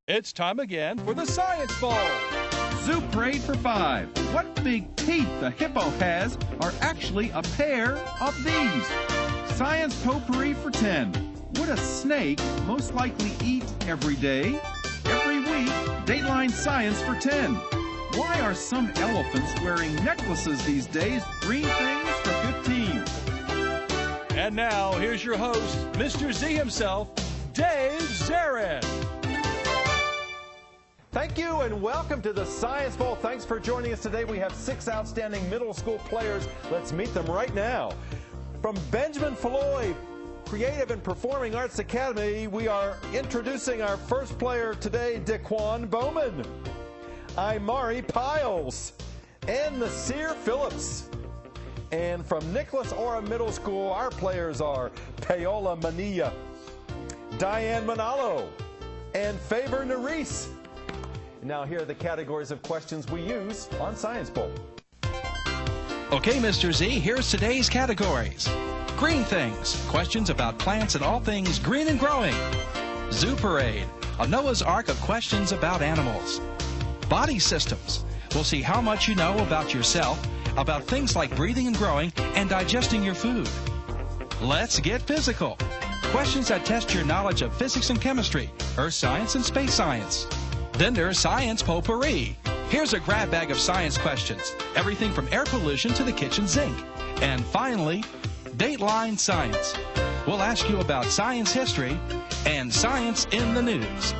It's time again for the Science Bowl. Zoo Parade for 5. What big teeth the hippo has are actually a pair of these. Science Potpourri for 10. Would a snake most likely eat every day? Every week, Dateline Science for 10. Why are some elephants wearing necklaces these days? Green things for 15. And now, here's your host, Mr. Z himself, Dave Zarin. Thank you and welcome to the Science Bowl. Thanks for joining us today. We have 6 outstanding middle school players. Let's meet them right now. From Benjamin Foulois Creative and Performing Arts Academy, we are introducing our first player today, Daquan Bowman, Imari Piles, and Nasir Phillips. And from Nicholas Orem Middle School, our players are Paola Manilla, Diane Manalo, and Faber Nerese. Now here are the categories of questions we use on Science Bowl. Okay, Mr. Z, here's today's categories. Green Things, questions about plants and all things green and growing. Zoo Parade, a Noah's Ark of questions about animals. Body Systems, we'll see how much you know about yourself, about things like breathing and growing and digesting your food. Let's Get Physical, questions that test your knowledge of physics and chemistry, earth science and space science. Then there's Science Potpourri. Here's a grab bag of science questions, everything from air pollution to the kitchen sink. And finally, Dateline Science. We'll ask you about science history and science in the news.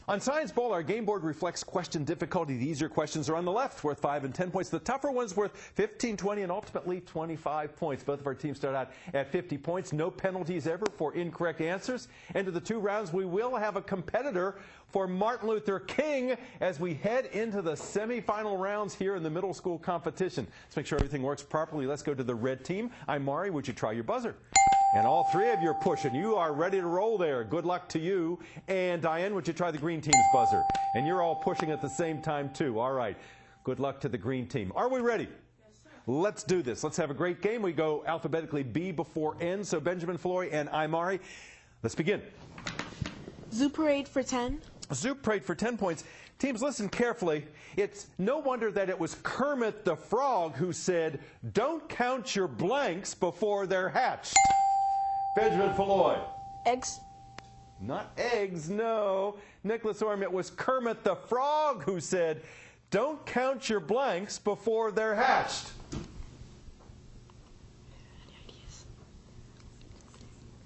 On Science Bowl, our game board reflects question difficulty. The easier questions are on the left, worth 5 and 10 points. The tougher ones worth 15, 20, and ultimately 25 points. Both of our teams start out at 50 points. No penalties ever for incorrect answers. Into the 2 rounds, we will have a competitor for Martin Luther King as we head into the semifinal rounds here in the middle school competition. Let's make sure everything works properly. Let's go to the red team. Imari, would you try your buzzer? And all 3 of you are pushing. You are ready to roll there. Good luck to you. And Diane, would you try the green team's buzzer? And you're all pushing at the same time, too. All right. Good luck to the green team. Are we ready? Yes, sir. Let's do this. Let's have a great game. We go alphabetically B before N. So Benjamin Foulois and Imari, let's begin. Zoo Parade for 10. Zoo Parade for 10 points. Teams, listen carefully. It's no wonder that it was Kermit the Frog who said, "Don't count your blanks before they're hatched." Benjamin Foulois. Eggs. Not eggs, no. Nicholas Orem, it was Kermit the Frog who said, "Don't count your blanks before they're hatched."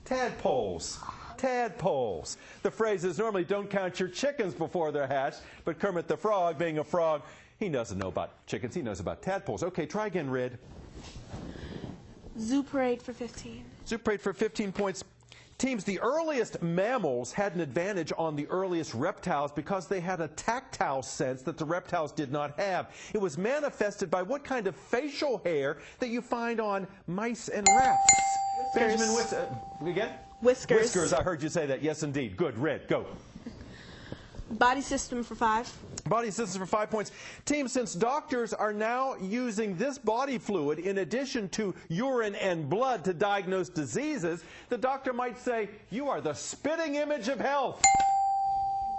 Tadpoles. Tadpoles. The phrase is normally "don't count your chickens before they're hatched," but Kermit the Frog, being a frog, he doesn't know about chickens, he knows about tadpoles. Okay, try again, Red. Zoo Parade for 15. Zoo Parade for 15 points. Teams, the earliest mammals had an advantage on the earliest reptiles because they had a tactile sense that the reptiles did not have. It was manifested by what kind of facial hair that you find on mice and rats? Whiskers. Benjamin, again? Whiskers. Whiskers, I heard you say that. Yes, indeed. Good. Red, go. Body System for 5. Body Systems for 5 points. Team, since doctors are now using this body fluid in addition to urine and blood to diagnose diseases, the doctor might say, "You are the spitting image of health."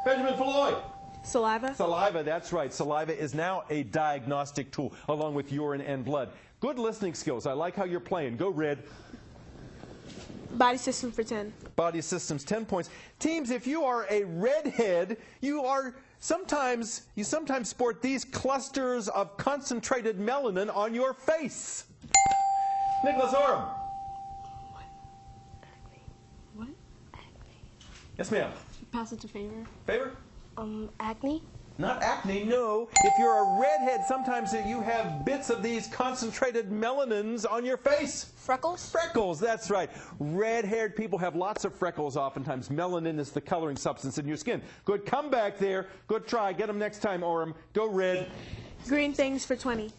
Benjamin Foulois. Saliva. Saliva, that's right. Saliva is now a diagnostic tool along with urine and blood. Good listening skills. I like how you're playing. Go, Red. Body System for 10. Body Systems, 10 points. Teams, if you are a redhead, you sometimes sport these clusters of concentrated melanin on your face. Nicholas Orem. What? Yes, ma'am. Pass it to Faber. Faber? Acne. Not acne, no. If you're a redhead, sometimes you have bits of these concentrated melanins on your face. Freckles. Freckles, that's right. Red-haired people have lots of freckles oftentimes. Melanin is the coloring substance in your skin. Good comeback there. Good try. Get them next time, Orem. Go, Red. Green Things for 20.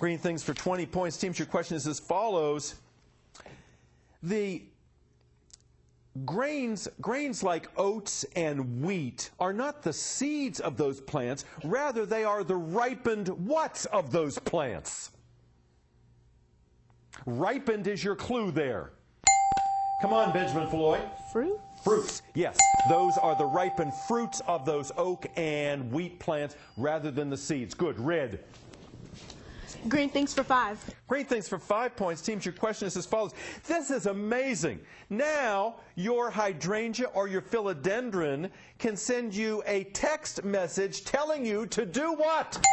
Green Things for 20 points. Teams, your question is as follows. The grains like oats and wheat are not the seeds of those plants. Rather, they are the ripened what of those plants? Ripened is your clue there. Come on, Benjamin Foulois. Fruit? Fruits, yes, those are the ripened fruits of those oak and wheat plants rather than the seeds. Good. Red. Green things for 5. Green things for 5 points. Teams, your question is as follows. This is amazing. Now, your hydrangea or your philodendron can send you a text message telling you to do what?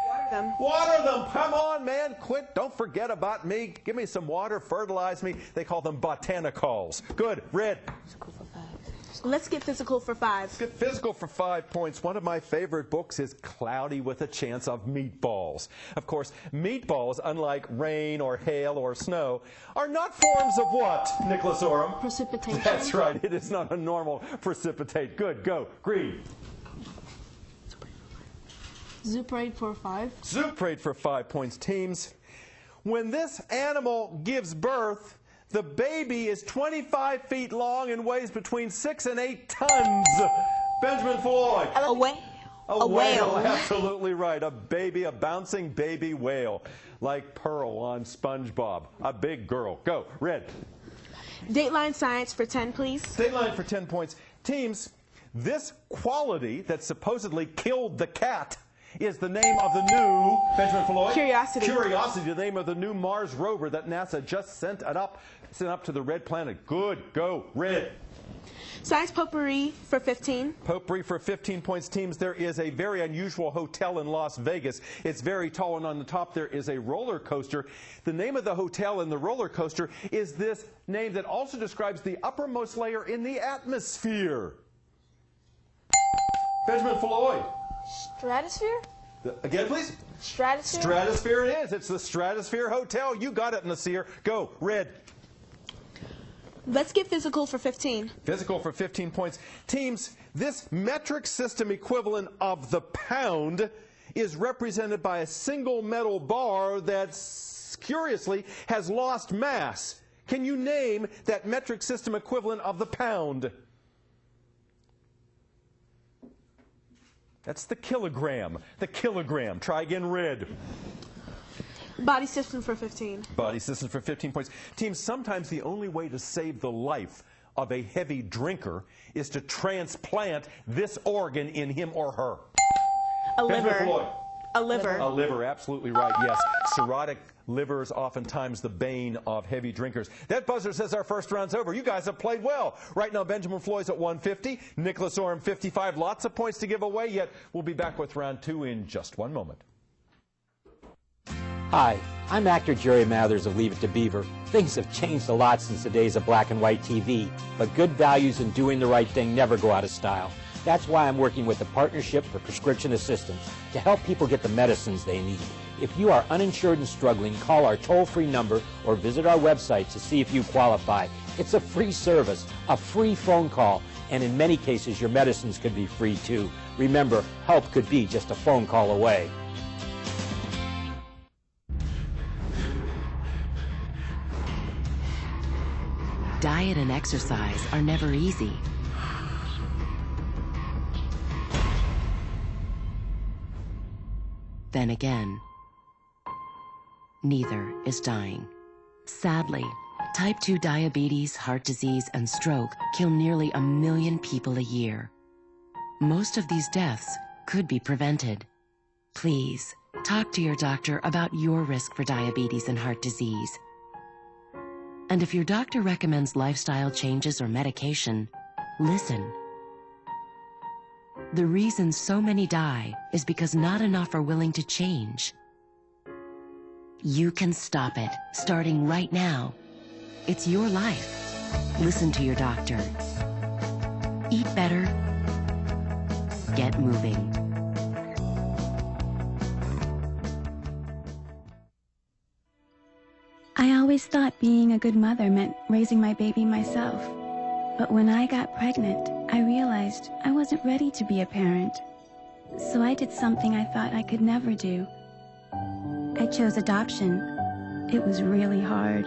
Water them. Water them. Come on, man. Quit. Don't forget about me. Give me some water. Fertilize me. They call them botanicals. Good. Red. Let's get physical for 5. Let's get physical for 5 points. One of my favorite books is Cloudy with a Chance of Meatballs. Of course, meatballs, unlike rain or hail or snow, are not forms of what, Nicholas Orem? Precipitation. That's right. It is not a normal precipitate. Good. Go. Green. Zoo parade for 5. Zoo parade for 5 points. Teams, when this animal gives birth, the baby is 25 feet long and weighs between 6 and 8 tons. Benjamin Foulois. A whale. A whale. Absolutely right. A baby, a bouncing baby whale. Like Pearl on SpongeBob. A big girl. Go. Red. Dateline science for 10, please. Dateline for 10 points. Teams, this quality that supposedly killed the cat is the name of the new, Benjamin Foulois? Curiosity. Curiosity, the name of the new Mars rover that NASA just sent up to the red planet. Good. Go. Red. Science potpourri for 15. Potpourri for 15 points. Teams, there is a very unusual hotel in Las Vegas. It's very tall, and on the top there is a roller coaster. The name of the hotel and the roller coaster is this name that also describes the uppermost layer in the atmosphere. Benjamin Foulois. Stratosphere? Again, please? Stratosphere? Stratosphere it is. It's the Stratosphere Hotel. You got it, Nasir. Go. Red. Let's get physical for 15. Physical for 15 points. Teams, this metric system equivalent of the pound is represented by a single metal bar that, curiously, has lost mass. Can you name that metric system equivalent of the pound? That's the kilogram. The kilogram. Try again. Red. Body system for 15. Body system for 15 points. Teams, sometimes the only way to save the life of a heavy drinker is to transplant this organ in him or her. A liver. A liver. A liver, absolutely right, yes. Cirrhotic liver is oftentimes the bane of heavy drinkers. That buzzer says our first round's over. You guys have played well. Right now, Benjamin Floyd's at 150, Nicholas Orem 55. Lots of points to give away, yet we'll be back with round 2 in just 1 moment. Hi, I'm actor Jerry Mathers of Leave It to Beaver. Things have changed a lot since the days of black and white TV, but good values and doing the right thing never go out of style. That's why I'm working with the Partnership for Prescription Assistance to help people get the medicines they need. If you are uninsured and struggling, call our toll-free number or visit our website to see if you qualify. It's a free service, a free phone call, and in many cases your medicines could be free too. Remember, help could be just a phone call away. Diet and exercise are never easy. Then again, neither is dying. Sadly, type 2 diabetes, heart disease, and stroke kill nearly 1 million people a year. Most of these deaths could be prevented. Please, talk to your doctor about your risk for diabetes and heart disease. And if your doctor recommends lifestyle changes or medication, listen. The reason so many die is because not enough are willing to change. You can stop it, starting right now. It's your life. Listen to your doctor. Eat better. Get moving. I always thought being a good mother meant raising my baby myself. But when I got pregnant, I realized I wasn't ready to be a parent. So I did something I thought I could never do. I chose adoption. It was really hard,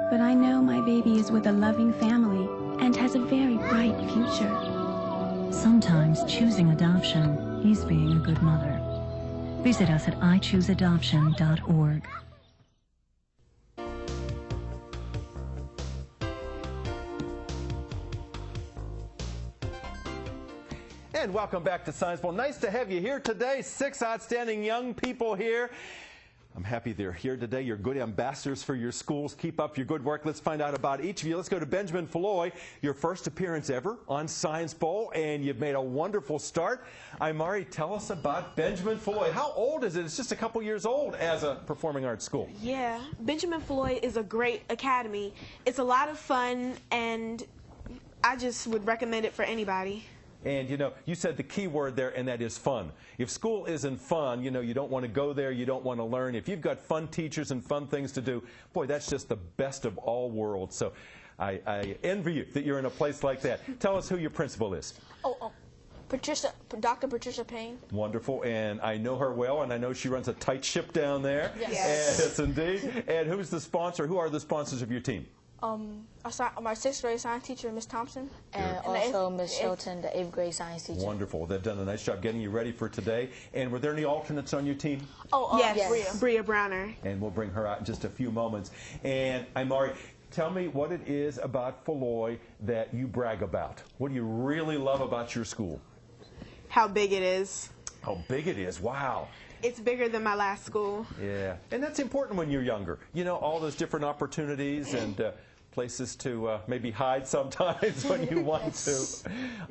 but I know my baby is with a loving family and has a very bright future. Sometimes choosing adoption is being a good mother. Visit us at ichooseadoption.org. And welcome back to Science Bowl. Nice to have you here today. 6 outstanding young people here. I'm happy they're here today. You're good ambassadors for your schools. Keep up your good work. Let's find out about each of you. Let's go to Benjamin Foulois, your first appearance ever on Science Bowl, and you've made a wonderful start. Imari, tell us about Benjamin Foulois. How old is it? It's just a couple years old as a performing arts school. Yeah, Benjamin Foulois is a great academy. It's a lot of fun, and I just would recommend it for anybody. And, you know, you said the key word there, and that is fun. If school isn't fun, you know, you don't want to go there, you don't want to learn. If you've got fun teachers and fun things to do, boy, that's just the best of all worlds. So I envy you that you're in a place like that. Tell us who your principal is. Dr. Patricia Payne. Wonderful, and I know her well, and I know she runs a tight ship down there. Yes. Yes, indeed. And who's the sponsor? Who are the sponsors of your team? My 6th grade science teacher, Miss Thompson. And also Miss Shelton, the 8th grade science teacher. Wonderful. They've done a nice job getting you ready for today. And were there any alternates on your team? Yes, Bria Browner. And we'll bring her out in just a few moments. And Imari, tell me what it is about Foulois that you brag about. What do you really love about your school? How big it is. How big it is. Wow. It's bigger than my last school. Yeah. And that's important when you're younger. You know, all those different opportunities and places to maybe hide sometimes when you want to.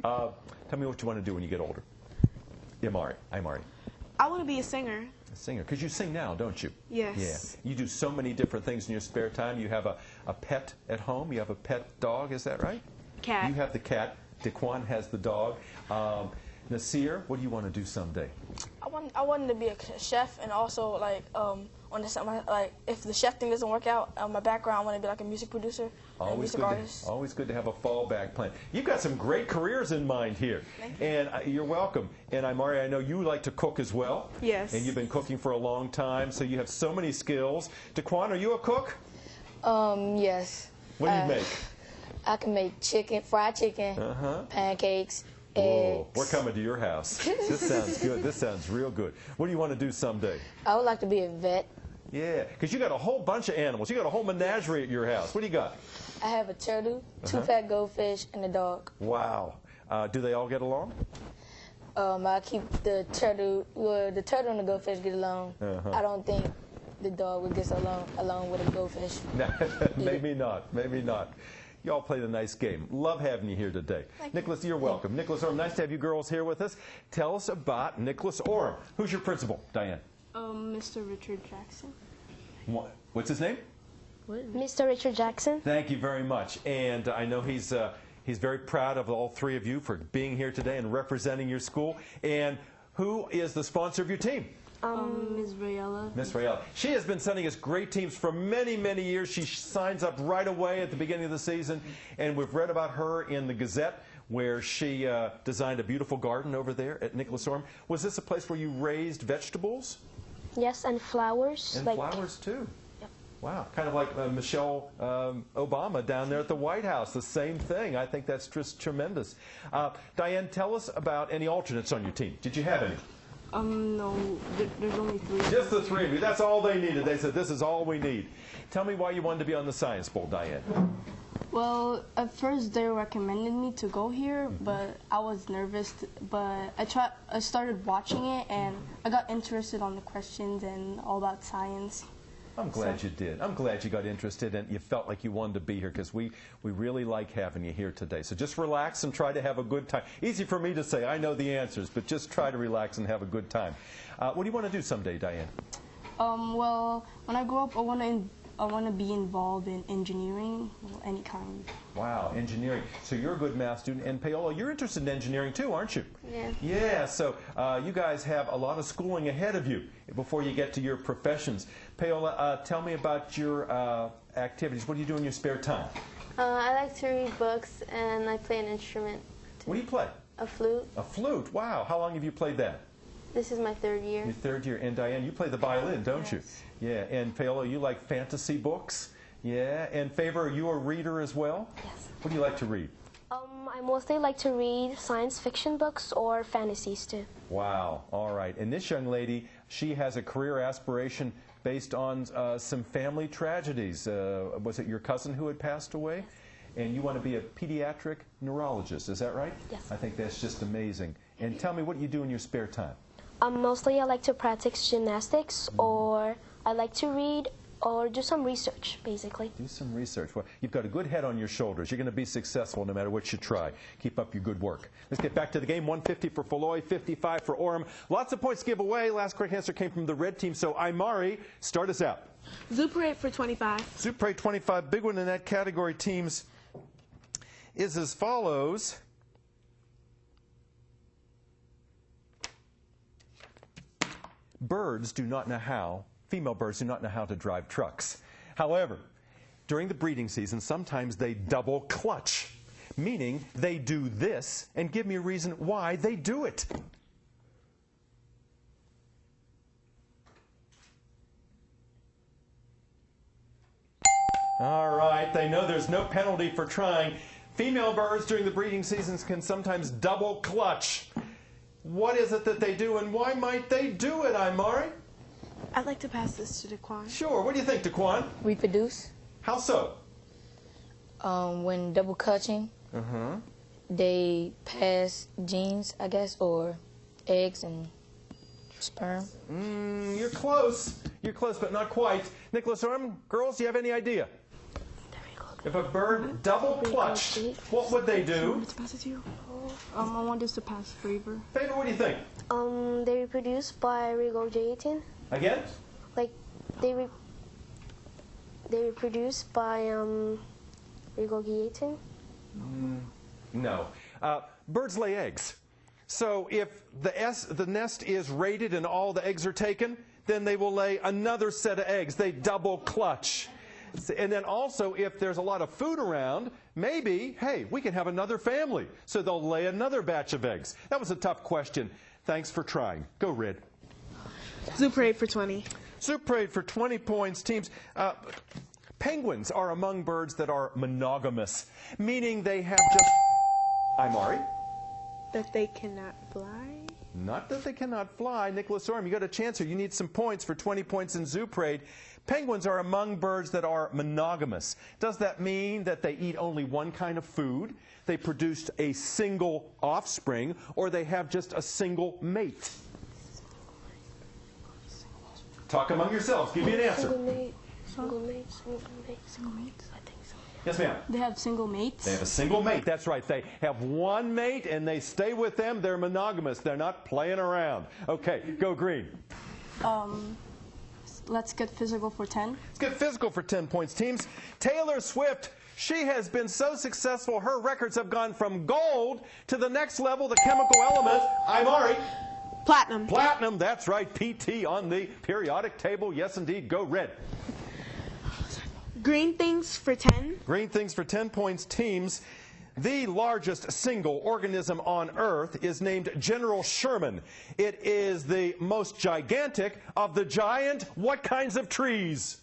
Tell me what you want to do when you get older. Imari. I want to be a singer. A singer. Because you sing now, don't you? Yes. Yeah. You do so many different things in your spare time. You have a pet at home. You have a pet dog. Is that right? Cat. You have the cat. Daquan has the dog. Nasir, what do you want to do someday? I wanted to be a chef, and also if the chef thing doesn't work out, my background, I want to be like a music producer, and a music artist. Always good to have a fallback plan. You've got some great careers in mind here. Thank you. And you're welcome. And Imari, I know you like to cook as well. Yes. And you've been cooking for a long time, so you have so many skills. Daquan, are you a cook? Yes. What do you make? I can make fried chicken, pancakes, Whoa, eggs. we're coming to your house. This sounds good. This sounds real good. What do you want to do someday? I would like to be a vet. Yeah, because you got a whole bunch of animals. You got a whole menagerie at your house. What do you got? I have a turtle, 2 fat goldfish, and a dog. Wow. Do they all get along? I keep the turtle and the goldfish get along. I don't think the dog would get along with a goldfish. Maybe not. Maybe not. You all played a nice game. Love having you here today. Nicholas, you're welcome. Nicholas Orem, nice to have you girls here with us. Tell us about Nicholas Orem. Who's your principal, Diane? Mr. Richard Jackson. What's his name? Mr. Richard Jackson. Thank you very much. And I know he's very proud of all 3 of you for being here today and representing your school. And who is the sponsor of your team? Ms. Rayella. Miss Rayella. She has been sending us great teams for many, many years. She signs up right away at the beginning of the season, and we've read about her in the Gazette, where she designed a beautiful garden over there at Nicholas Orem. Was this a place where you raised vegetables? Yes, and flowers. And flowers, too. Yep. Wow, kind of like Michelle Obama down there at the White House. The same thing. I think that's just tremendous. Diane, tell us about any alternates on your team. Did you have any? No, there's only 3. Just the 3 of you. That's all they needed. They said, this is all we need. Tell me why you wanted to be on the Science Bowl, Diane. Well, at first they recommended me to go here, but I was nervous. But I started watching it, and I got interested on the questions and all about science. I'm glad you did. I'm glad you got interested and you felt like you wanted to be here, because we really like having you here today. So just relax and try to have a good time. Easy for me to say, I know the answers, but just try to relax and have a good time. What do you want to do someday, Diane? Well, when I grow up, I want to be involved in engineering, any kind. Wow, engineering. So you're a good math student. And Paola, you're interested in engineering too, aren't you? Yeah. Yeah, so you guys have a lot of schooling ahead of you before you get to your professions. Paola, tell me about your activities. What do you do in your spare time? I like to read books, and I play an instrument. What do you play? A flute. A flute. Wow. How long have you played that? This is my 3rd year. Your 3rd year. And Diane, you play the violin, don't you? Yeah. And Paola, you like fantasy books? Yeah. And Favor, are you a reader as well? Yes. What do you like to read? I mostly like to read science fiction books or fantasies too. Wow. All right. And this young lady, she has a career aspiration based on some family tragedies. Was it your cousin who had passed away? And you want to be a pediatric neurologist, is that right? Yes. I think that's just amazing. And tell me what you do in your spare time. Mostly I like to practice gymnastics, or I like to read, or do some research, basically. Do some research. Well, you've got a good head on your shoulders. You're going to be successful no matter what you try. Keep up your good work. Let's get back to the game. 150 for Foulois, 55 for Orem. Lots of points to give away. Last correct answer came from the red team. So, Imari, start us out. Zoo Parade for 25. Zoo Parade 25. Big one in that category, teams, is as follows. Birds do not know how, female birds do not know how to drive trucks. However, during the breeding season, sometimes they double clutch, meaning they do this, and give me a reason why they do it. All right, they know there's no penalty for trying. Female birds during the breeding seasons can sometimes double clutch. What is it that they do, and why might they do it, Imari? I'd like to pass this to Daquan. Sure. What do you think, Daquan? Reproduce. How so? When double clutching, they pass genes, I guess, or eggs and sperm. You're close. You're close, but not quite. Nicholas Orem, girls, do you have any idea? If a bird double clutched, what would they do? To pass it to you. I want this to pass Favor. Favor, what do you think? They reproduce by regurgitating. Again? Like, they reproduce by regurgitating. No. Birds lay eggs. So if the nest is raided and all the eggs are taken, then they will lay another set of eggs. They double clutch. And then also, if there's a lot of food around, maybe, hey, we can have another family. So they'll lay another batch of eggs. That was a tough question. Thanks for trying. Go, Red. Zoo Parade for 20. Zoo Parade for 20 points. Teams, penguins are among birds that are monogamous, meaning they have just... Imari? That they cannot fly? Not that they cannot fly. Nicholas Orem, you got a chance here. You need some points for 20 points in Zoo Parade. Penguins are among birds that are monogamous. Does that mean that they eat only one kind of food, they produce a single offspring, or they have just a single mate? Talk among yourselves. Give me an answer. Single mate. Single mate. Single mate. Single mate. I think so. Yes, ma'am. They have single mates. They have a single mate. That's right. They have one mate, and they stay with them. They're monogamous. They're not playing around. Okay, go green. Let's get physical for 10. Let's get physical for 10 points, teams. Taylor Swift, she has been so successful, her records have gone from gold to the next level, the chemical element. Imari. Platinum. Platinum, that's right. PT on the periodic table. Yes, indeed. Go red. Green things for 10. Green things for 10 points, teams. The largest single organism on Earth is named General Sherman. It is the most gigantic of the giant what kinds of trees?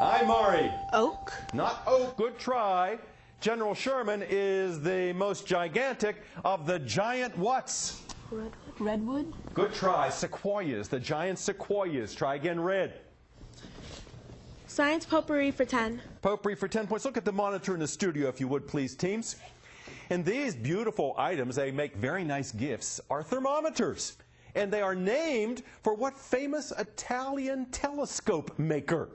Imari. Oak. Not oak. Good try. General Sherman is the most gigantic of the giant whats? Redwood. Redwood. Good try. Sequoias. The giant sequoias. Try again, red. Science potpourri for 10. Potpourri for 10 points. Look at the monitor in the studio, if you would, please, teams. And these beautiful items, they make very nice gifts, are thermometers. And they are named for what famous Italian telescope maker?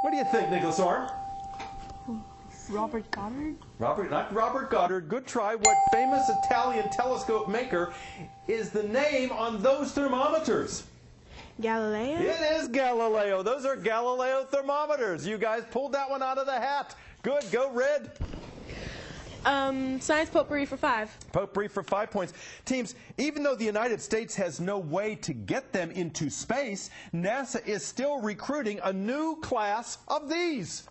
What do you think, Nicholas Orem? Robert Goddard? Not Robert Goddard. Good try. What famous Italian telescope maker is the name on those thermometers? Galileo? It is Galileo. Those are Galileo thermometers. You guys pulled that one out of the hat. Good. Go red. Science potpourri for 5. Potpourri for 5 points. Teams, even though the United States has no way to get them into space, NASA is still recruiting a new class of these.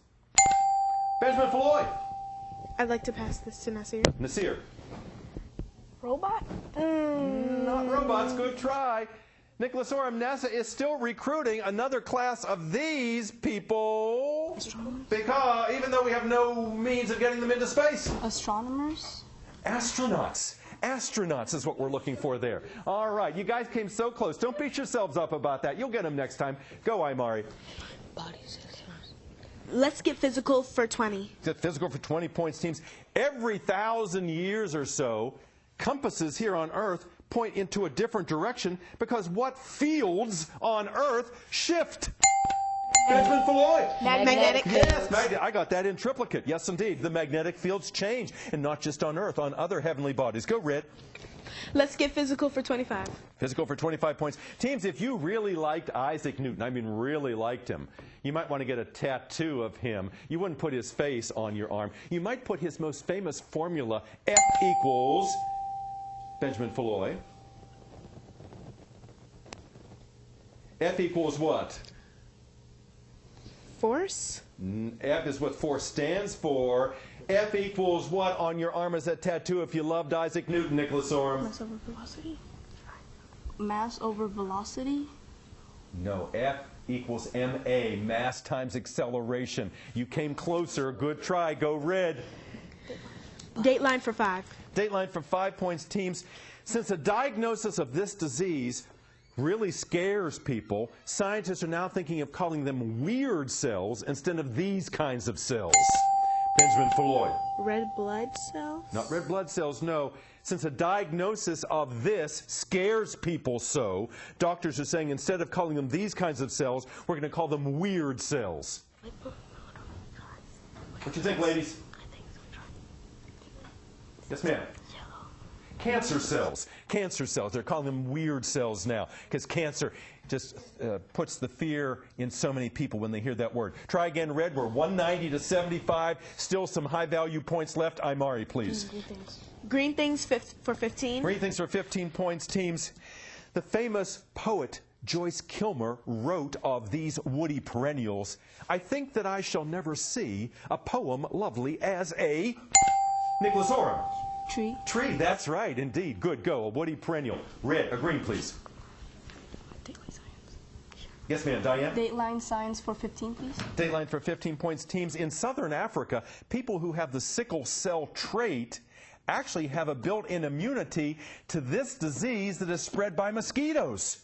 Benjamin Foulois. I'd like to pass this to Nasir. Nasir. Robot? Not robots. Good try. Nicholas Orem, NASA is still recruiting another class of these people. Astronomers? Because even though we have no means of getting them into space. Astronomers? Astronauts. Astronauts is what we're looking for there. All right, you guys came so close. Don't beat yourselves up about that. You'll get them next time. Go, Imari. Let's get physical for 20. Get physical for 20 points, teams. Every 1,000 years or so, compasses here on Earth point into a different direction because what fields on Earth shift? Benjamin Foulois. Magnetic Yes, I got that in triplicate. Yes, indeed. The magnetic fields change, and not just on Earth, on other heavenly bodies. Go, Red. Let's get physical for 25. Physical for 25 points. Teams, if you really liked Isaac Newton, I mean really liked him, you might want to get a tattoo of him. You wouldn't put his face on your arm. You might put his most famous formula, F equals Benjamin Foulois. F equals what? Force? F is what force stands for. F equals what on your arm as that tattoo if you loved Isaac Newton, Nicholas Orem? Mass over velocity. Mass over velocity? No, F equals ma, mass times acceleration. You came closer. Good try. Go, Red. Dateline for 5. Dateline for 5 points, teams. Since a diagnosis of this disease really scares people, scientists are now thinking of calling them weird cells instead of these kinds of cells. Benjamin Foulois. Red blood cells? Not red blood cells, no. Since a diagnosis of this scares people so, doctors are saying instead of calling them these kinds of cells, we're going to call them weird cells. What do you think, ladies? Yes, ma'am. Cancer cells. Cancer cells. They're calling them weird cells now because cancer just puts the fear in so many people when they hear that word. Try again, Red. We're 190 to 75. Still some high-value points left. Imari, please. Green things for 15. Green things for 15 points, teams. The famous poet Joyce Kilmer wrote of these woody perennials, "I think that I shall never see a poem lovely as a..." Nicholas Orem. Tree. Tree, that's right, indeed. Good, go. A woody perennial. Red, a green, please. Yes, ma'am. Diane? Dateline science for 15, please. Dateline for 15 points, teams. In southern Africa, people who have the sickle cell trait actually have a built-in immunity to this disease that is spread by mosquitoes.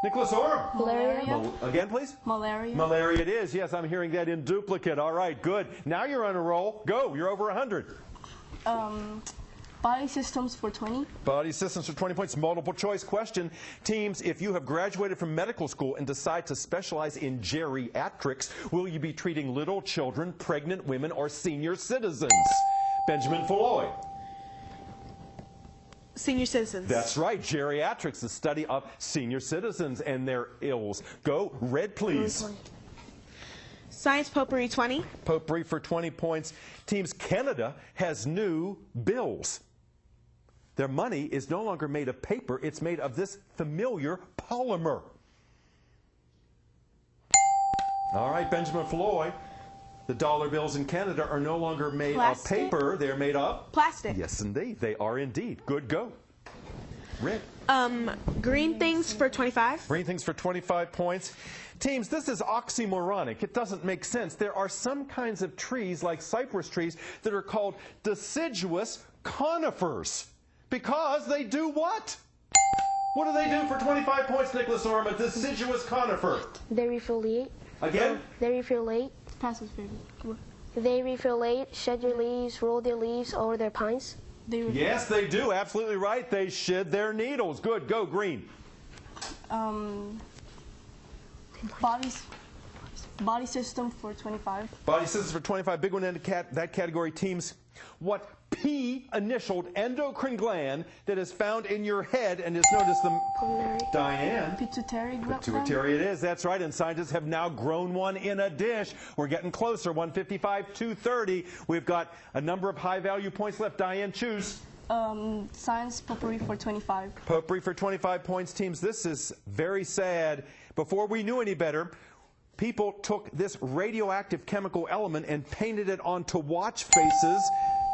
Nicholas Orem. Malaria. Again, please. Malaria. Malaria it is. Yes, I'm hearing that in duplicate. All right, good. Now you're on a roll. Go. You're over 100. Body systems for 20. Body systems for 20 points. Multiple choice question. Teams, if you have graduated from medical school and decide to specialize in geriatrics, will you be treating little children, pregnant women, or senior citizens? Benjamin Foulois. Senior citizens. That's right. Geriatrics, the study of senior citizens and their ills. Go, Red, please. Science potpourri 20. Potpourri for 20 points. Teams, Canada has new bills. Their money is no longer made of paper. It's made of this familiar polymer. All right, Benjamin Foulois. The dollar bills in Canada are no longer made of paper. They're made of? Plastic. Yes, indeed. They are indeed. Good, go. Red. Green things for 25. Green things for 25 points. Teams, this is oxymoronic. It doesn't make sense. There are some kinds of trees, like cypress trees, that are called deciduous conifers. Because they do what? What do they do for 25 points, Nicholas Orem, a deciduous conifer? They refoliate. Again? They refoliate. Passes, baby. They refoliate, shed their leaves, roll their leaves over their pines. Yes, they do. Absolutely right. They shed their needles. Good. Go, green. Body system for 25. Body systems for 25. Big one in that category, teams. What P-initialed endocrine gland that is found in your head and is known as the... Diane. Pituitary gland. Pituitary it is. That's right. And scientists have now grown one in a dish. We're getting closer. 155, 230. We've got a number of high-value points left. Diane, choose. Science potpourri for 25. Potpourri for 25 points, teams. This is very sad. Before we knew any better, people took this radioactive chemical element and painted it onto watch faces.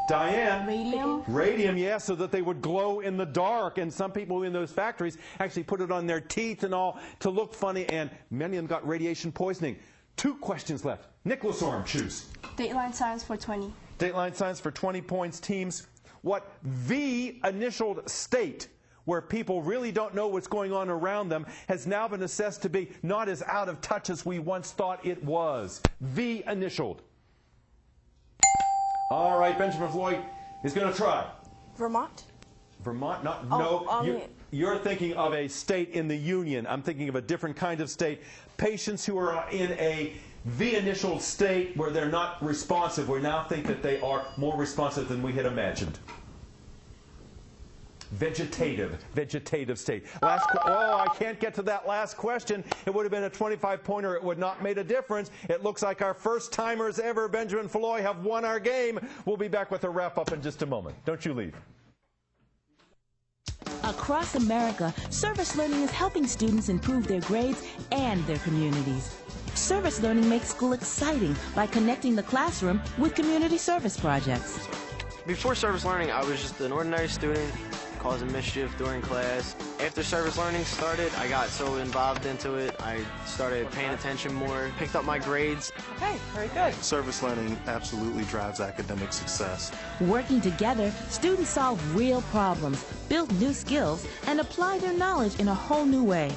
Diane? Radium? Radium, yes, so that they would glow in the dark. And some people in those factories actually put it on their teeth and all to look funny, and many of them got radiation poisoning. 2 questions left. Nicholas Orem, choose. Dateline science for 20. Dateline science for 20 points, teams. what V-initialed state, where people really don't know what's going on around them, has now been assessed to be not as out of touch as we once thought it was. V-initialed. All right, Benjamin Floyd is going to try. Vermont? Vermont? Not, oh, no. You're thinking of a state in the Union. I'm thinking of a different kind of state. Patients who are in a V-initial state where they're not responsive, we now think that they are more responsive than we had imagined. Vegetative state. I can't get to that last question. It would have been a 25-pointer. It would not have made a difference. It looks like our first-timers ever, Benjamin Foulois, have won our game. We'll be back with a wrap-up in just a moment. Don't you leave. Across America, service learning is helping students improve their grades and their communities. Service learning makes school exciting by connecting the classroom with community service projects. Before service learning, I was just an ordinary student causing mischief during class. After service learning started, I got so involved into it, I started paying attention more, picked up my grades. Okay, very good. Service learning absolutely drives academic success. Working together, students solve real problems, build new skills, and apply their knowledge in a whole new way.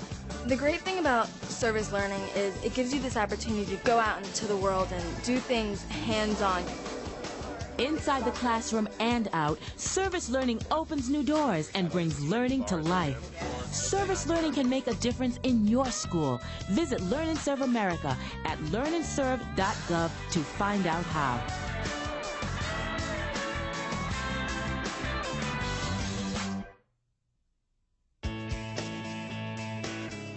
The great thing about service learning is it gives you this opportunity to go out into the world and do things hands-on. Inside the classroom and out, service learning opens new doors and brings learning to life. Service learning can make a difference in your school. Visit Learn and Serve America at learnandserve.gov to find out how.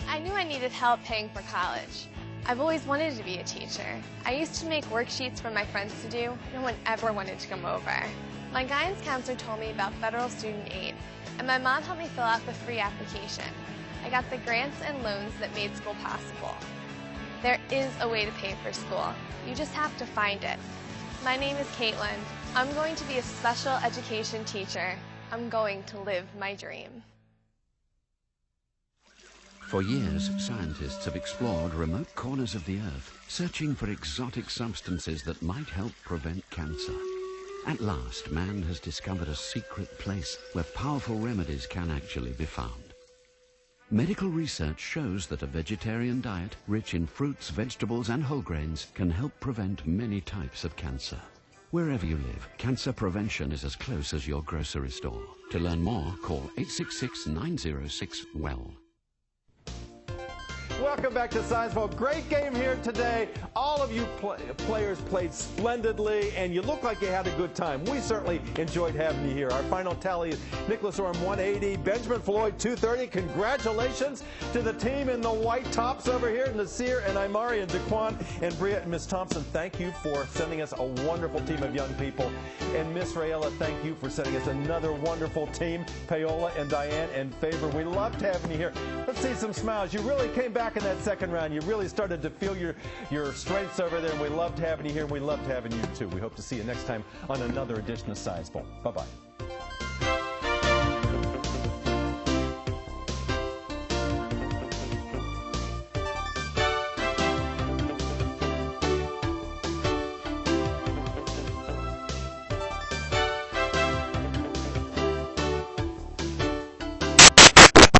I knew I needed help paying for college. I've always wanted to be a teacher. I used to make worksheets for my friends to do. No one ever wanted to come over. My guidance counselor told me about federal student aid, and my mom helped me fill out the free application. I got the grants and loans that made school possible. There is a way to pay for school. You just have to find it. My name is Caitlin. I'm going to be a special education teacher. I'm going to live my dream. For years, scientists have explored remote corners of the Earth, searching for exotic substances that might help prevent cancer. At last, man has discovered a secret place where powerful remedies can actually be found. Medical research shows that a vegetarian diet, rich in fruits, vegetables, and whole grains, can help prevent many types of cancer. Wherever you live, cancer prevention is as close as your grocery store. To learn more, call 866-906-WELL. Welcome back to Science Bowl. Great game here today. All of you players played splendidly, and you look like you had a good time. We certainly enjoyed having you here. Our final tally is Nicholas Orem 180, Benjamin Floyd 230. Congratulations to the team in the white tops over here, Nasir and Imari and Daquan and Bria and Miss Thompson. Thank you for sending us a wonderful team of young people. And Miss Rayella, thank you for sending us another wonderful team. Paola and Diane and Favor, we loved having you here. Let's see some smiles. You really came back in that second round. You really started to feel your strengths over there, and we loved having you here, and we loved having you too. We hope to see you next time on another edition of Science Bowl. Bye-bye.